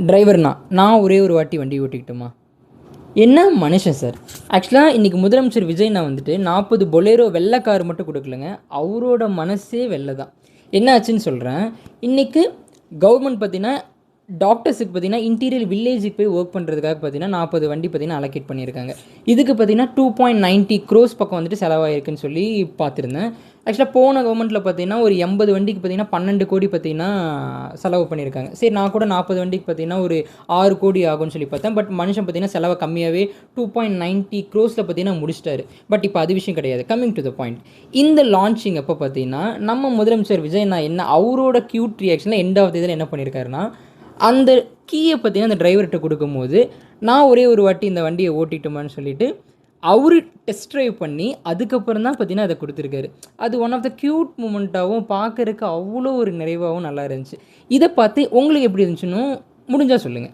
டிரைவர்னா நான் ஒரே ஒரு வாட்டி வண்டி ஓட்டிக்கிட்டுமா? என்ன மனுஷன் சார்! ஆக்சுவலாக இன்றைக்கி முதலமைச்சர் விஜய்னா வந்துட்டு 40 பொலேரோ வெள்ளை கார் மட்டும் கொடுக்கலங்க. அவரோட மனசே வெள்ளை தான். என்ன ஆச்சுன்னு சொல்கிறேன். இன்றைக்கி கவர்மெண்ட் பார்த்தீங்கன்னா டாக்டர்ஸுக்கு பார்த்தீங்கன்னா இன்டீரியர் வில்லேஜுக்கு போய் ஒர்க் பண்ணுறதுக்காக பார்த்தீங்கன்னா 40 வண்டி பார்த்தீங்கன்னா அலோகேட் பண்ணியிருக்காங்க. இதுக்கு பார்த்தீங்கன்னா 2.90 crores பக்கம் வந்துட்டு செலவாயிருக்குன்னு சொல்லி பார்த்துருந்தேன். ஆக்சுவலாக போன கவர்மெண்ட்டில் பார்த்தீங்கன்னா ஒரு 80 வண்டிக்கு பார்த்தீங்கன்னா 12 கோடி பார்த்தீங்கன்னா செலவு பண்ணியிருக்காங்க. சரி, நான் கூட 40 வண்டிக்கு பார்த்தீங்கன்னா ஒரு 6 கோடி ஆகும்னு சொல்லி பார்த்தேன். பட் மனுஷன் பார்த்தீங்கன்னா செலவை கம்மியாகவே 2.90 crores பார்த்தீங்கன்னா முடிச்சிட்டாரு. பட் இப்போ அது விஷயம் கிடையாது. Coming to the point. இந்த லான்ச்சிங் அப்போ பார்த்தீங்கன்னா நம்ம முதலமைச்சர் விஜய் நான் என்ன அவரோட க்யூட் ரியாக்ஷனில் எண்ட் ஆஃப் தி இதில் என்ன பண்ணியிருக்காருன்னா, அந்த கீயை பார்த்தீங்கன்னா அந்த டிரைவர்கிட்ட கொடுக்கும்போது நான் ஒரே ஒரு வாட்டி இந்த வண்டியை ஓட்டிட்டுமான்னு சொல்லிட்டு அவர் டெஸ்ட் ட்ரைவ் பண்ணி அதுக்கப்புறம் தான் பார்த்தீங்கன்னா அதை கொடுத்துருக்காரு. அது ஒன் ஆஃப் த க்யூட் மூமெண்ட்டாகவும் பார்க்கறக்கு அவ்வளோ ஒரு நிறைவாகவும் நல்லா இருந்துச்சு. இதை பார்த்து உங்களுக்கு எப்படி இருந்துச்சுன்னு முடிஞ்சால் சொல்லுங்கள்.